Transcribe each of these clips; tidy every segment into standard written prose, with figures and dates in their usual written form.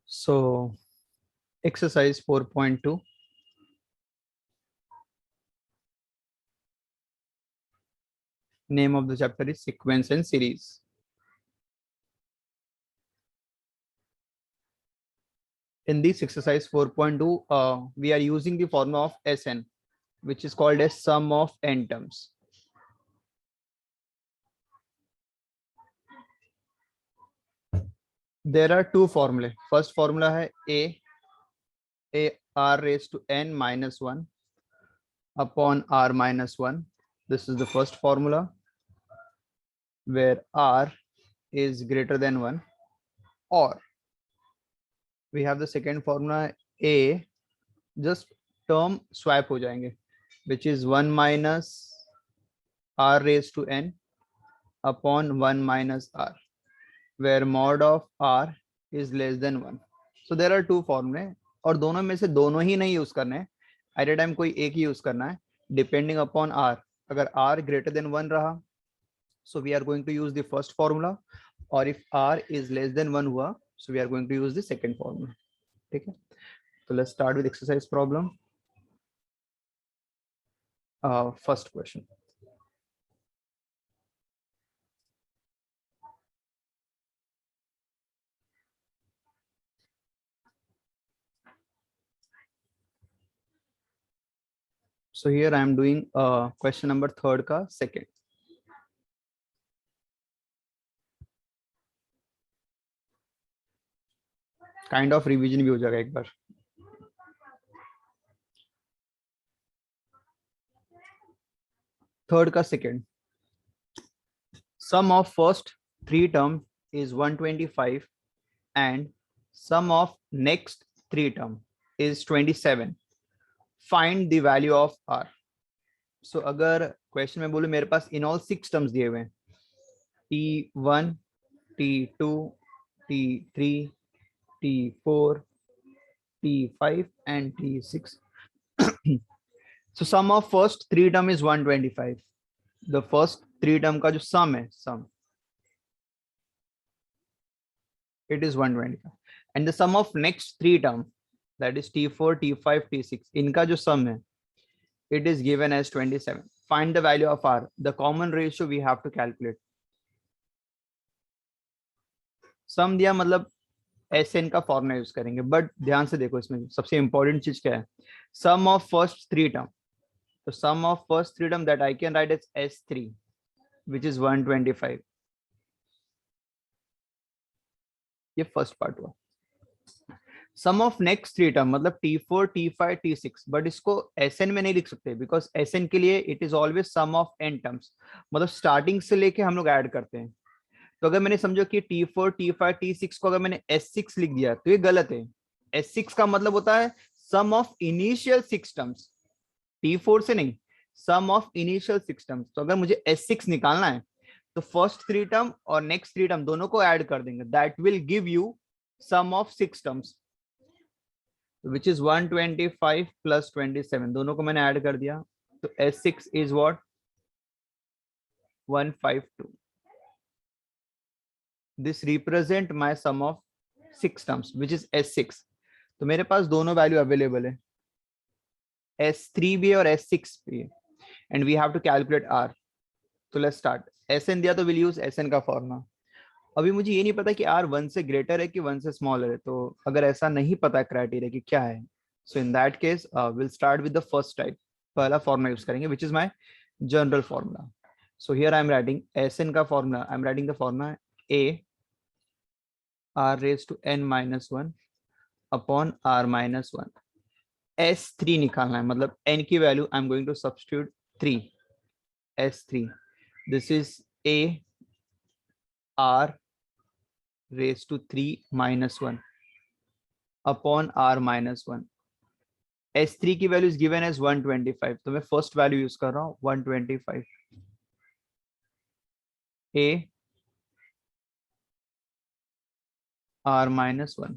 So exercise 4.2. Name of the chapter is sequence and series. In this exercise 4.2, we are using the formula of Sn, which is called as sum of n terms. There are two formulae. First formula है a r raised to n minus 1 upon r minus 1. This is the first formula where r is greater than 1, or we have the second formula a, just term swap हो जाएंगे, which is 1 minus r raised to n upon 1 minus r, where mod of r is less than 1. So there are two formulae, और दोनों में से दोनों ही नहीं use करने हैं, एट ए टाइम कोई एक ही यूज करना है डिपेंडिंग अपॉन r. अगर r greater than 1 रहा, so we are going to use the first formula, और if r is less than 1 हुआ, so we are going to use the second formula. ठीक है, so let's start with exercise problem. First question. So here I am doing question number 3 का second. Kind of revision भी हो जाएगा एक बार. Third का second. Sum of first 3 term is 125 and sum of next 3 term is 27. Find the value of r. So अगर question में बोलूं मेरे पास in all 6 terms दिए हुए हैं, t1, t2, t3, t4, t5 and t6. So sum of first 3 term is 125. The first 3 term का जो sum है, it is 125, and the sum of next 3 term, that is t4, t5, t6, इनका जो sum है, it is given as 27. Find the value of r. The common ratio we have to calculate. Sum दिया मतलब Sn का formula use करेंगे, but ध्यान से देखो इसमें सबसे इंपॉर्टेंट चीज क्या है, सम ऑफ फर्स्ट 3 टर्म. तो sum of first 3 term that I can write as S3, which is 125. ये फर्स्ट पार्ट हुआ. सम ऑफ नेक्स्ट 3 टर्म मतलब t4, t5, t6, बट इसको Sn में नहीं लिख सकते बिकॉज Sn के लिए it is always sum of n terms, मतलब स्टार्टिंग से लेके हम लोग ऐड करते हैं. तो अगर मैंने समझो कि t4, t5, t6 को अगर मैंने S6 लिख दिया तो ये गलत है. S6 का मतलब होता है सम ऑफ इनिशियल 6 टर्म्स, t4 से नहीं, सम ऑफ इनिशियल 6 टर्म्स. तो अगर मुझे S6 निकालना है तो फर्स्ट 3 टर्म और नेक्स्ट 3 टर्म दोनों को ऐड कर देंगे, that will give you sum of 6 terms, which is 125 plus 27. दोनों को मैंने ऐड कर दिया, तो S6 is what? 152. This represent my sum of 6 terms, which is S6. तो मेरे पास दोनों वैल्यू अवेलेबल है, S3 भी और S6 भी, and we have to calculate R. So let's start. Sn दिया तो we'll use Sn का फॉर्मूला. अभी मुझे ये नहीं पता कि R 1 से ग्रेटर है कि 1 से स्मॉलर है, तो अगर ऐसा नहीं पता क्राइटेरिया कि क्या है, so in that case we'll start with the first type. पहला फॉर्मूला यूज करेंगे, which is my general formula. So here I am writing Sn का formula, I am writing the formula A r raised to n minus 1 upon r minus 1. S3 निकालना है, मतलब n की value I am going to substitute 3, S3. This is A r raised to 3 minus 1 upon r minus 1. S3 की value is given as 125, तो मैं first value use कर रहा हूँ 125. A r minus 1.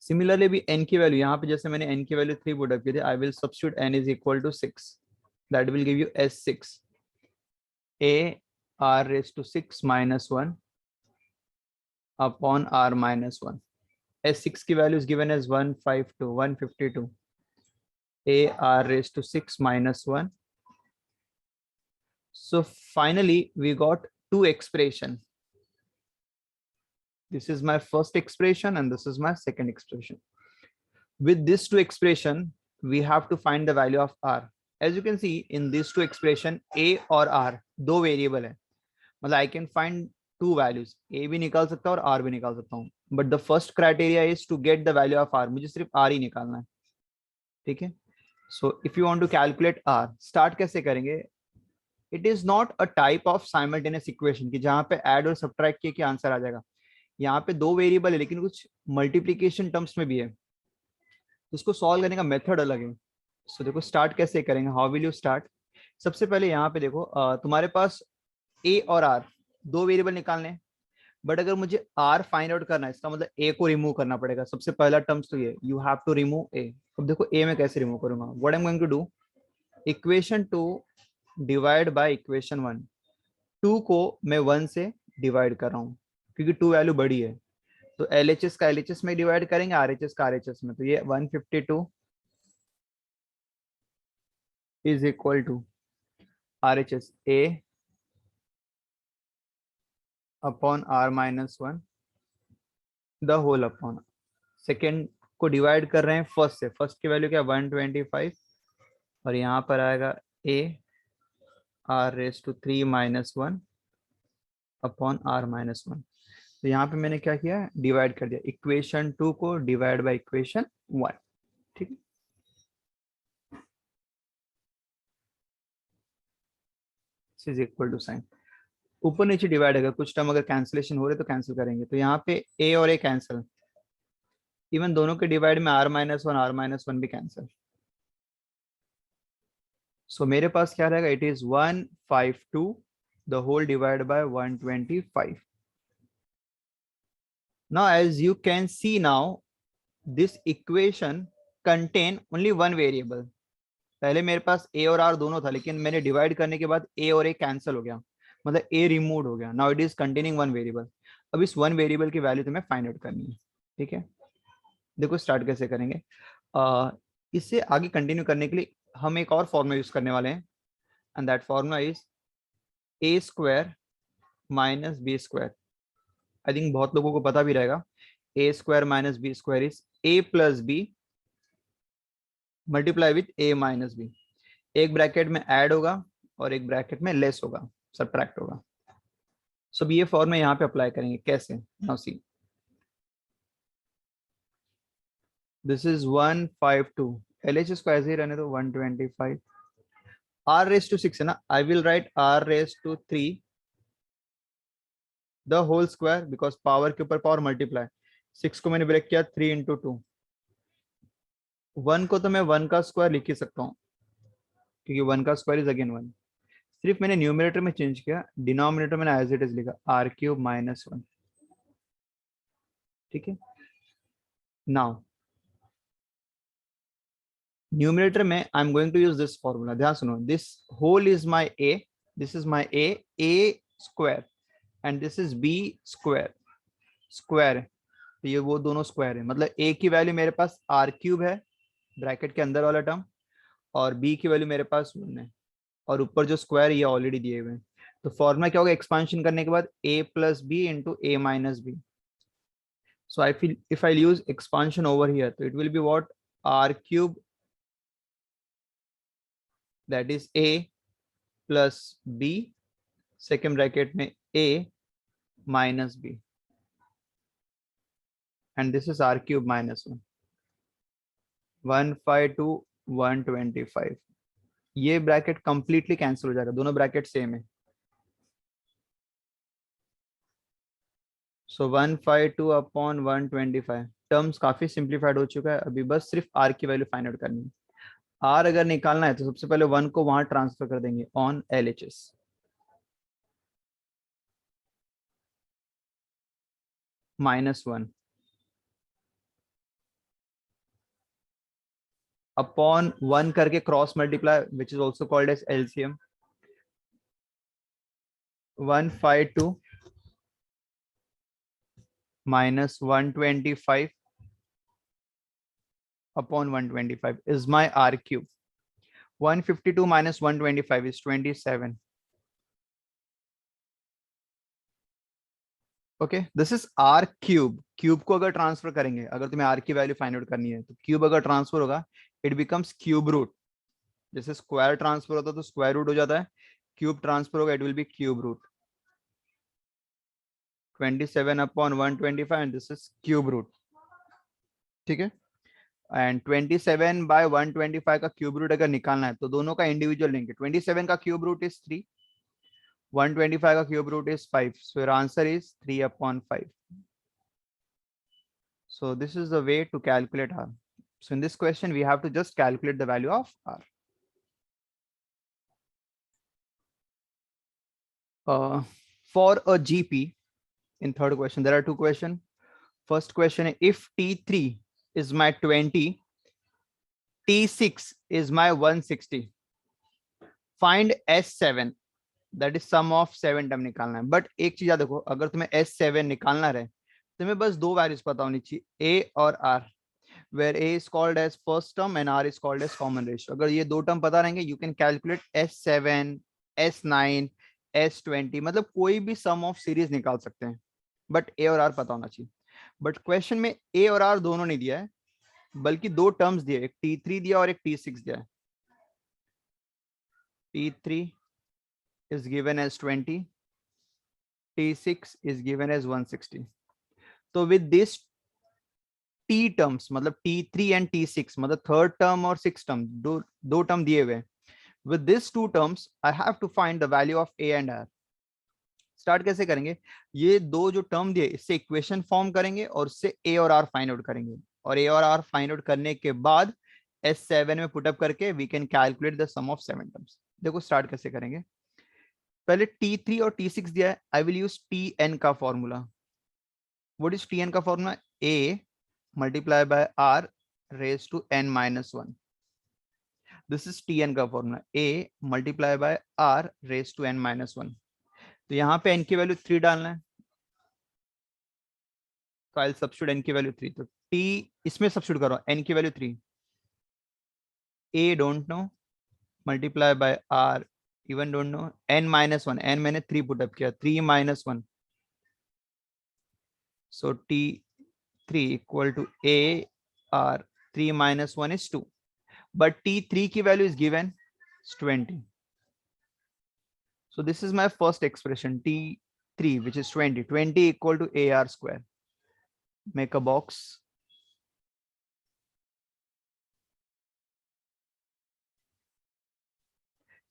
सिमिलरली भी n की value यहाँ पे जैसे मैंने n की वैल्यू 3 पुट अप की थी, I will substitute n is equal to 6, that will give you S6. A r raised to 6 minus 1 upon r minus 1. S6 की value is given as 152 a r raised to 6 minus 1. So finally we got two expression. This is my first expression and this is my second expression. With this two expression, we have to find the value of r. As you can see in these two expression, a और r दो variable है. मतलब I can find two values. a भी निकाल सकता हूँ और r भी निकाल सकता हूँ. But the first criteria is to get the value of r. मुझे सिर्फ r ही निकालना है. ठीक है. So if you want to calculate r, start कैसे करेंगे? It is not a type of simultaneous equation कि जहाँ पे add और subtract किए कि आंसर आ जाएगा. यहाँ पे दो वेरिएबल है लेकिन कुछ मल्टीप्लीकेशन टर्म्स में भी है. उसको सॉल्व करने का मेथड अलग है. सो देखो स्टार्ट कैसे करेंगे. How will you start? सबसे पहले यहाँ पे देखो तुम्हारे पास a और r दो वेरिएबल निकालने हैं. बट अगर मुझे r फाइंड आउट करना है इसका मतलब a को रिमूव करना पड़ेगा. सबसे पहला टर्म्स तो ये, you have to remove a. अब देखो a मैं कैसे रिमूव करूंगा. What I am going to do, equation 2 divide by equation 1. 2 को मैं 1 से डिवाइड कर रहा हूँ क्योंकि 2 वैल्यू बड़ी है. तो LHS का LHS में डिवाइड करेंगे, RHS का RHS में. तो ये 152 is equal to RHS A upon R minus 1 the whole upon. Second को डिवाइड कर रहे हैं फर्स्ट से. फर्स्ट की वैल्यू क्या है 125 और यहाँ पर आएगा A R raise to 3 minus 1 upon R minus 1. तो यहाँ पे मैंने क्या किया, डिवाइड कर दिया. इक्वेशन 2 को डिवाइड बाय इक्वेशन 1. ठीक है. इज इक्वल टू साइन ऊपर नीचे डिवाइड. अगर कुछ टर्म अगर कैंसिलेशन हो रहे तो कैंसिल करेंगे. तो यहाँ पे a और a कैंसिल. इवन दोनों के डिवाइड में r माइनस 1 भी कैंसिल. सो मेरे पास क्या रहेगा, it is 152 the whole divide by 125. Now as you can see now this equation contain only one variable. पहले मेरे पास a और r दोनों था लेकिन मैंने डिवाइड करने के बाद a और a कैंसिल हो गया. मतलब a रिमूव हो गया. Now it is containing one variable. अब इस वन वेरिएबल की वैल्यू तुम्हें फाइंड आउट करनी है. ठीक है. देखो स्टार्ट कैसे करेंगे. इससे आगे कंटिन्यू करने के लिए हम एक और फॉर्मूला यूज करने वाले हैं and that formula is a square minus B square. I think बहुत लोगों को पता भी रहेगा. a square minus B square is a plus B multiply with a minus B. एक ब्रैकेट में ऐड होगा और एक ब्रैकेट में लेस होगा, सब्ट्रैक्ट होगा. सो ये फॉर्मूला यहाँ पे अप्लाई करेंगे. कैसे? Now see, this is 152. LHS को ऐसे ही रहने दो 125. r रेज टू 6 है ना. I will write r raise to 3 the whole square because power के ऊपर पावर मल्टीप्लाई. 6 को मैंने ब्रेक किया 3 इंटू 2. 1 को तो मैं 1 का स्क्वायर लिख ही सकता हूँ क्योंकि 1 का स्क्वायर इज अगेन 1. सिर्फ मैंने न्यूमरेटर में चेंज किया, डिनोमिनेटर मैंने एज इट इज लिखा r क्यूब माइनस 1. ठीक है. नाउ न्यूमरेटर में I am going to use this formula. ध्यान सुनो. This whole is my a, this is my a square and this is b square. Square तो ये वो दोनों स्क्वायर है. मतलब a की वैल्यू मेरे पास r क्यूब है ब्रैकेट के अंदर वाला टर्म और b की वैल्यू मेरे पास 1 है और ऊपर जो स्क्वायर ये ऑलरेडी दिए हुए हैं. तो फॉर्मूला क्या होगा, एक्सपांशन करने के बाद a plus B into a minus B. So I feel if I use expansion over here तो it will be what, r cube that is a plus b second bracket में a minus b and this is r cube minus 1. 152 125. ये bracket completely cancel हो जाएगा. दोनों bracket same है. सो 152 upon 125. Terms काफी simplified हो चुका है. अभी बस सिर्फ r की वैल्यू फाइंड आउट करनी है. r अगर निकालना है तो सबसे पहले 1 को वहां ट्रांसफर कर देंगे ऑन LHS. -1 अपॉन 1 करके cross multiply which is also called as LCM. 152 minus 125 upon 125 is my R cube. 152 minus 125 is 27. Okay, this is R cube. Cube को अगर ट्रांसफर करेंगे, अगर तुम्हें आर की वैल्यू फाइंड आउट करनी है, तो क्यूब अगर ट्रांसफर होगा, इट बिकम्स क्यूब रूट. जैसे स्क्वायर ट्रांसफर होता है तो स्क्वायर रूट हो जाता है, क्यूब ट्रांसफर होगा, it will be cube root. 27 upon 125 and this is cube root. ठीक है, एंड 27 बाय 125 का क्यूब रूट अगर निकालना है तो दोनों का इंडिविजुअल लेंगे. 27 का क्यूब रूट इज 3, 125 का cube root is 5. So your answer is 3 upon 5. So this is the way to calculate R. So in this question, we have to just calculate the value of R. For a GP, in third question, there are two questions. First question, if T3 is my 20, T6 is my 160. Find S7. That is sum of 7 term निकालना है. But एक चीज याद देखो, अगर तुम्हें S7 निकालना रहे, तुम्हें बस दो वैल्यूज पता होनी चाहिए, A और R, where A is called as first term and R is called as common ratio. अगर ये दो टर्म पता रहेंगे, you can calculate S7, S9, S20, मतलब कोई भी सम ऑफ सीरीज निकाल सकते हैं, बट A और R पता होना चाहिए. बट क्वेश्चन में A और R दोनों नहीं दिया है, बल्कि दो टर्म्स दिए, एक T3 दिया और एक T6 दिया है. T3 is given as 20, T6 is given as 160. So with this T terms, मतलब T3 and T6, मतलब third term और sixth term, दो term दिए हुए. With these two terms, I have to find the value of A and R. Start कैसे करेंगे, ये दो जो टर्म दिए इससे इक्वेशन फॉर्म करेंगे और उससे A और R फाइंड आउट करेंगे, और A और R फाइंड आउट करने के बाद S7 में पुट अप करके we can calculate the sum of 7 terms. देखो स्टार्ट कैसे करेंगे. पहले T3 और T6 दिया है, आई विल यूज Tn का फॉर्मूला. व्हाट इज Tn का formula? A multiply by R raised to n minus 1. This is Tn का formula, A multiply by R raised to n minus 1. तो यहाँ पे n की value 3 डालना है, तो आई सब्स्टिट्यूट n की वैल्यू 3. तो T इसमें सब्स्टिट्यूट करो, n की value 3, A don't know, multiply by R even don't know, n minus 1, n मैंने 3 पुट अप किया, 3 minus 1. So T3 equal to A R 3 minus 1 is 2. But T3 की value is given is 20. So this is my first expression, T3, which is 20. 20 equal to AR square. Make a box.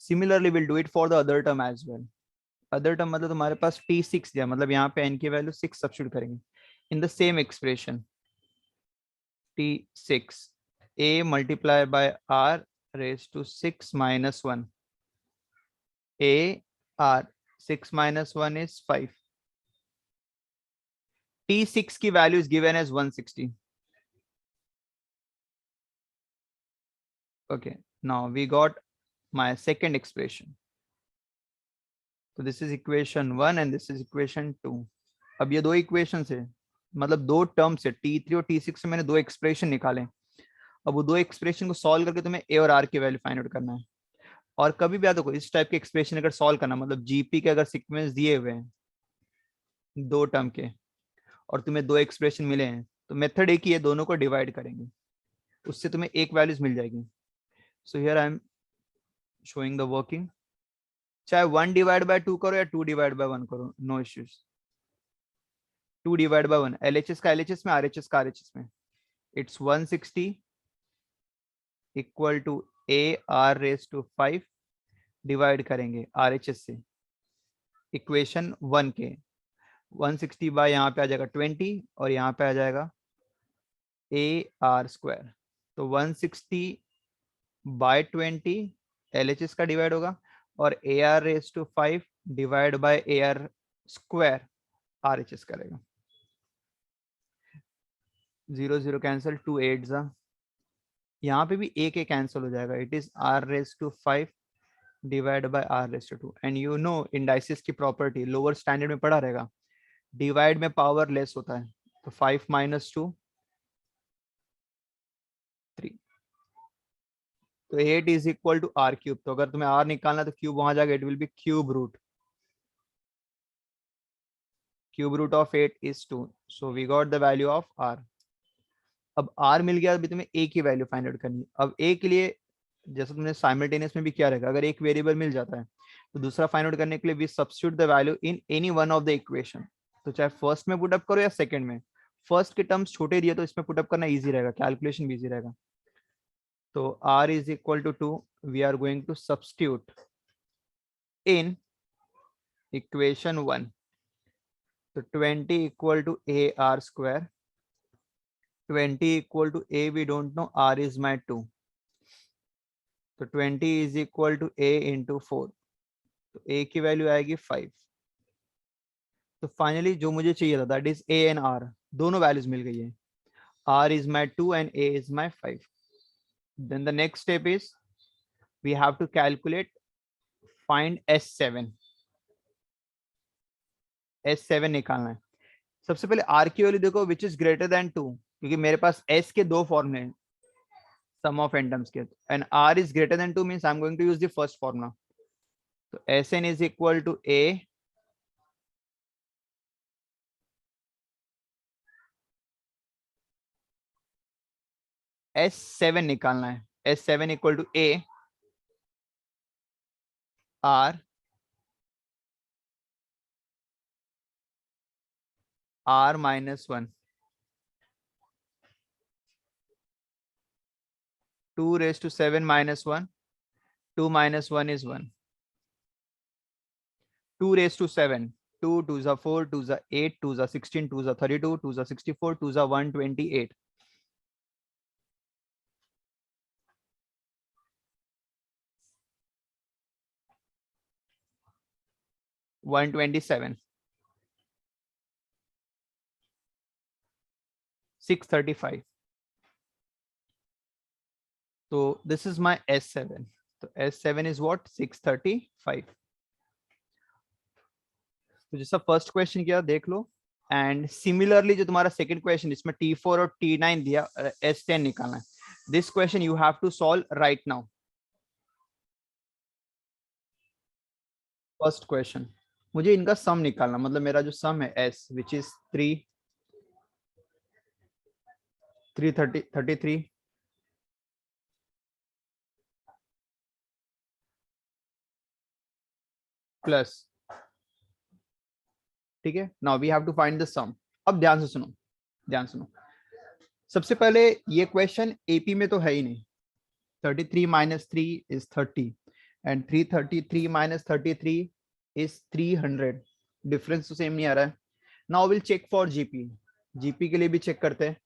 Similarly, we'll do it for the other term as well. Other term मतलब तुम्हारे पास T6 दिया, मतलब यहाँ पे n की value 6 substitute करेंगे. In the same expression, T6, A multiplied by R raised to 6 minus 1. A R 6 minus 1 is 5. T6 की value is given as 160. Okay, now we got my second expression. So this is equation 1 and this is equation 2. अब ये दो equations है, मतलब दो terms है, T3 और T6 से मैंने दो expression निकाले. अब वो दो expression को solve करके तुम्हें A और R की value find out करना है. और कभी भी याद रखो, इस टाइप के एक्सप्रेशन अगर सॉल्व करना, मतलब जीपी के अगर सीक्वेंस दिए हुए हैं दो टर्म के और तुम्हें दो एक्सप्रेशन मिले हैं, तो मेथड एक ही है, दोनों को डिवाइड करेंगे, उससे तुम्हें एक वैल्यूज मिल जाएगी. So here I am showing the working. चाहे 1 डिवाइड बाय 2 करो या 2 डिवाइड बाय 1 करो, no issues. 2 divide by 1, LHS का एलएचएस में, आरएचएस का आरएचएस में, it's 160 equal to A R raise to 5, divide करेंगे आरएचएस से इक्वेशन 1 के. 160 बाय यहाँ पे आ जाएगा 20 और यहाँ पे आ जाएगा ए आर स्क्वायर. तो 160 बाय 20 एलएचएस का डिवाइड होगा और A R raise to 5 divide by A R square RHS करेगा. 0 0 कैंसिल, 2 8 जा, यहाँ पे भी एक कैंसिल हो जाएगा. It is R raise to 5 divide by R raise to 2. And you know indices की प्रॉपर्टी लोअर स्टैंडर्ड में पढ़ा रहेगा, डिवाइड में पावर लेस होता है. तो 5 minus 2 3। तो 8 is equal to R cube. तो अगर तुम्हें आर निकालना है तो क्यूब वहां जाएगा, it will be cube root. Cube root of 8 is 2। So we got the value of R. अब आर मिल गया, अभी तुम्हें ए की वैल्यू फाइंड आउट करनी है। अब ए के लिए जैसे तुमने साइमल्टेनियस में भी क्या रहेगा, अगर एक वेरिएबल मिल जाता है तो दूसरा फाइंड आउट करने के लिए we substitute the value in any one of the equation. तो चाहे फर्स्ट में पुट अप करो या सेकंड में, फर्स्ट के टर्म्स छोटे दिए तो इसमें पुट अप करना इजी रहेगा, कैलकुलेशन भी इजी रहेगा। तो r is equal to 2, we are going to substitute in equation 1। तो 20 equal to A R square, 20 equal to A, we don't know, r is my 2। तो 20 is equal to a into 4। तो a की value आएगी 5। तो finally जो मुझे चाहिए था that is a and r, दोनों वैल्यूज मिल गई है। r is my 2 and a is my 5. Then the next step is we have to calculate, find S7। S7 निकालना है। सबसे पहले r की वैल्यू देखो विच इज ग्रेटर देन 2, क्योंकि मेरे पास s के दो फॉर्मूले हैं सम ऑफ n टर्म्स के, and r is greater than 2 means I'm going to use the first formula. तो Sn is equal to a S7 निकालना है। S7 equal to a r r minus 1, 2 raised to 7 minus 1, 2 minus 1 is 1, 2 raised to 7, 2 2 is 4, 2 is 8, 2 is 16, 2 is 32, 2 is 64, 2 is 128, 127, 635. So this is my S7. So S7 is what? 635. तो जैसा first question किया देख लो, and similarly जो तुम्हारा second question इसमें T4 और T9 दिया, S10 निकालना है। This question you have to solve right now. First question मुझे इनका सम निकालना, मतलब मेरा जो सम है S विच इज 33 प्लस, ठीक है। Now we have to find the sum. अब ध्यान से सुनो, ध्यान सुनो। सबसे पहले ये क्वेश्चन एपी में तो है ही नहीं। 33 minus 3 is 30 and 333 minus 33 is 300। Difference तो सेम नहीं आ रहा है। Now will check for GP. GP के लिए भी चेक करते हैं।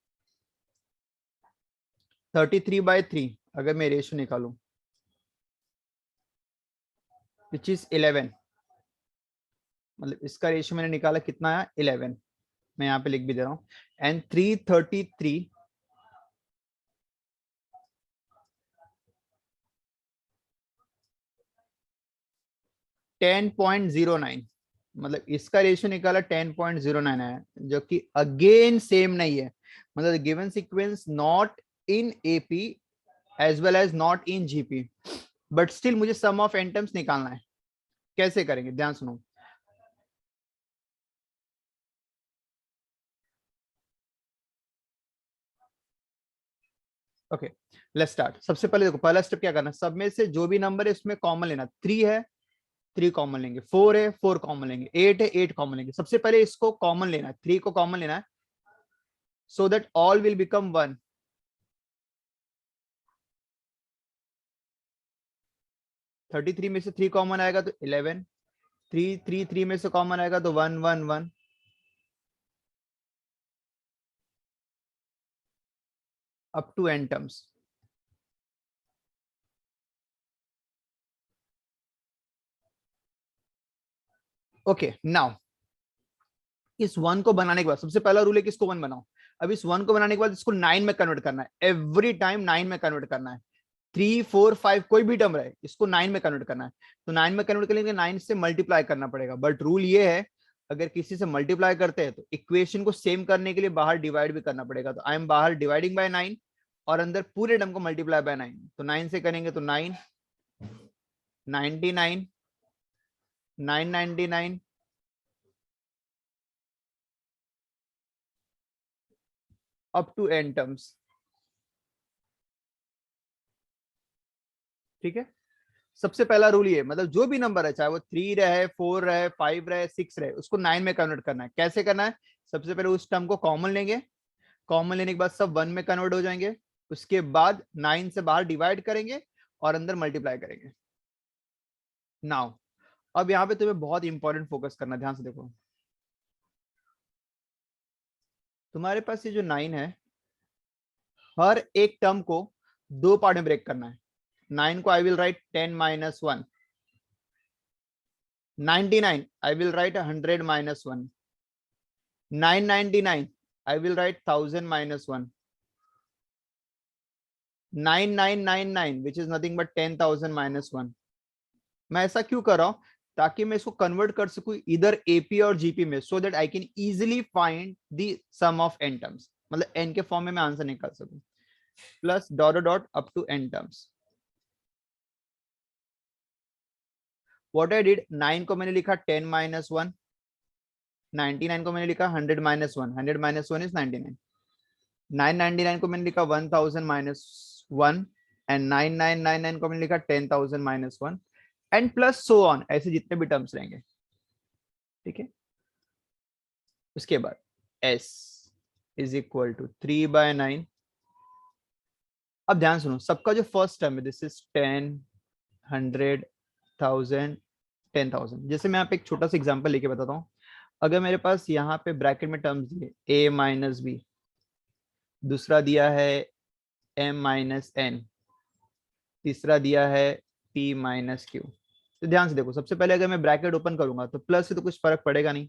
33/3 अगर मैं रेशियो निकालूं विच इज 11, मतलब इसका रेशियो मैंने निकाला कितना है 11, मैं यहाँ पे लिख भी दे रहा हूँ। एंड 333 10.09, मतलब इसका रेशियो निकाला 10.09 है, जो कि अगेन सेम नहीं है। मतलब given sequence not in AP as well as not in GP, but still मुझे सम ऑफ एन टर्म्स निकालना है। कैसे करेंगे, ध्यान सुनो। Okay let's start. सबसे पहले देखो, पहला स्टेप क्या करना है, सब में से जो भी नंबर है उसमें कॉमन लेना। 3 है 3 कॉमन लेंगे, 4 है 4 कॉमन लेंगे, 8 है 8 कॉमन लेंगे। सबसे पहले इसको कॉमन लेना है, 3 को कॉमन लेना है, so that all will become 1। 33 में से 3 कॉमन आएगा तो 11, 3 में से कॉमन आएगा तो 1 1 1, up to n terms. Okay now इस 1 को बनाने के बाद सबसे पहला रूल है कि इसको 1 बनाओ। अब इस 1 को बनाने के बाद इसको 9 में कन्वर्ट करना है, एवरी टाइम 9 में कन्वर्ट करना है। 3 4 5 कोई भी टर्म रहे, इसको 9 में कन्वर्ट करना है। तो 9 में कन्वर्ट करने के लिए 9 से मल्टीप्लाई करना पड़ेगा, बट रूल ये है अगर किसी से मल्टीप्लाई करते हैं तो इक्वेशन को सेम करने के लिए बाहर डिवाइड भी करना पड़ेगा। तो आई एम बाहर डिवाइडिंग बाय 9, और अंदर पूरे टर्म को मल्टीप्लाई बाय 9, तो 9 से करेंगे तो 9, 99, 999, अप टू n टर्म्स। ठीक है, सबसे पहला रूल ये, मतलब जो भी नंबर है, चाहे वो 3 रहे, 4 रहे, 5 रहे, 6 रहे, उसको 9 में कन्वर्ट करना है। कैसे करना है? सबसे पहले उस टर्म को कॉमन लेंगे, कॉमन लेने के बाद सब 1 में कन्वर्ट हो जाएंगे, उसके बाद 9 से बाहर डिवाइड करेंगे और अंदर मल्टीप्लाई करेंगे। नाउ अब यहाँ पे तुम्हें बहुत इंपॉर्टेंट फोकस करना, ध्यान से देखो। तुम्हारे पास ये जो 9 है, हर एक टर्म को 2 पार्ट में ब्रेक करना है। 9 को आई will right 10 minus 1, 99 I will write 100 minus 1, 999 I will write 1000 minus 1, 9999 which is nothing but 10,000 minus 1। मैं ऐसा क्यों कर रहा हूं? ताकि मैं इसको कन्वर्ट कर सकूं इधर एपी और जीपी में, so that I can easily find the sum of n terms, मतलब n के फॉर्म में मैं आंसर निकाल सकूं, plus dot dot up to n terms. What I did, 9 को मैंने लिखा 10 माइनस 1, 99 को मैंने लिखा 100 माइनस 1, 100 माइनस 1 इज 99, 999 को मैंने लिखा 1000 माइनस 1, एंड 9999 को मैंने लिखा 10,000 minus 1, and plus so on, ऐसे जितने भी टर्म्स रहेंगे। ठीक है, उसके बाद s इज इक्वल टू 3/9। अब ध्यान सुनो, सबका जो फर्स्ट टर्म है, दिस इज 10, 100, 1000, 10,000। जैसे मैं यहाँ पे एक छोटा सा एग्जांपल लेके बताता हूँ। अगर मेरे पास यहाँ पे ब्रैकेट में टर्म्स दिए a माइनस बी, दूसरा दिया है m माइनस n, तीसरा दिया है p माइनस q, तो ध्यान से देखो, सबसे पहले अगर मैं ब्रैकेट ओपन करूंगा तो प्लस से तो कुछ फर्क पड़ेगा नहीं,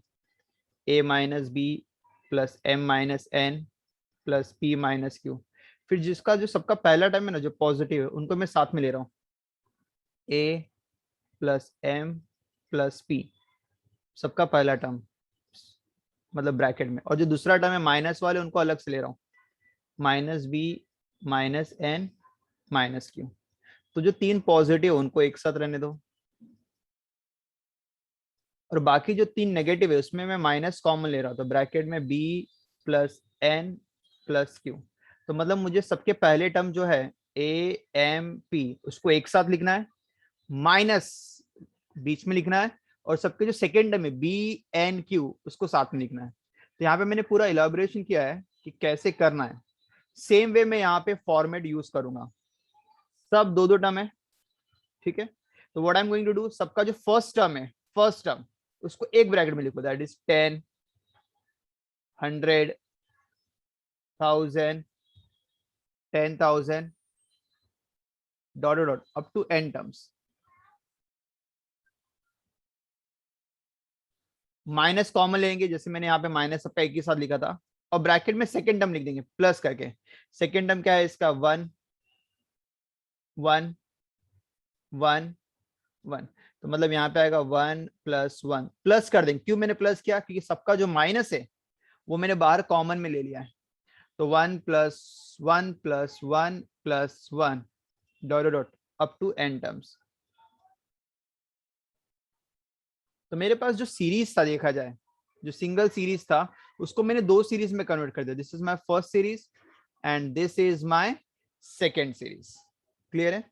a minus B plus m minus n plus p minus q। फिर जिसका जो सबका पहला टर्म है ना, जो पॉजिटिव है, उनको मैं साथ में ले रहा हूँ, a plus m plus p, सबका पहला टर्म मतलब ब्रैकेट में, और जो दूसरा टर्म है माइनस वाले, उनको अलग से ले रहा हूँ, minus B minus n minus q। तो जो 3 पॉजिटिव उनको एक साथ रहने दो, और बाकी जो 3 नेगेटिव है उसमें मैं माइनस कॉमन ले रहा हूं, तो ब्रैकेट में b plus n plus q। तो मतलब मुझे सबके पहले टर्म जो है a m p, उसको एक साथ लिखना है, माइनस बीच में लिखना है, और सबके जो सेकेंड टर्म है b n q, उसको साथ में लिखना है। तो यहाँ पे मैंने पूरा इलाबोरेशन किया है कि कैसे करना है। सेम वे में यहाँ पे फॉर्मेट यूज करूंगा, सब दो टर्म है। ठीक है, तो what I am going to do, सबका जो फर्स्ट टर्म है, फर्स्ट टर्म, उसको एक ब्रैकेट में लिखो, that is 10, 100, 1000, 10,000 dot dot up to n terms. Minus common लेंगे, जैसे मैंने यहाँ पे माइनस सबका एक ही साथ लिखा था, और ब्रैकेट में सेकेंड टर्म लिख देंगे प्लस करके। सेकेंड टर्म क्या है इसका, 1 1 1 1, तो मतलब यहाँ पे आएगा 1 प्लस 1, प्लस कर देंगे। क्यों मैंने प्लस किया, क्योंकि सबका जो माइनस है वो मैंने बाहर कॉमन में ले लिया है, तो 1 plus 1 plus 1 plus 1 dot dot up to n terms. तो मेरे पास जो सीरीज था, देखा जाए जो सिंगल सीरीज था, उसको मैंने 2 सीरीज में कन्वर्ट कर दिया। This is my first series and this is my second series. Clear है?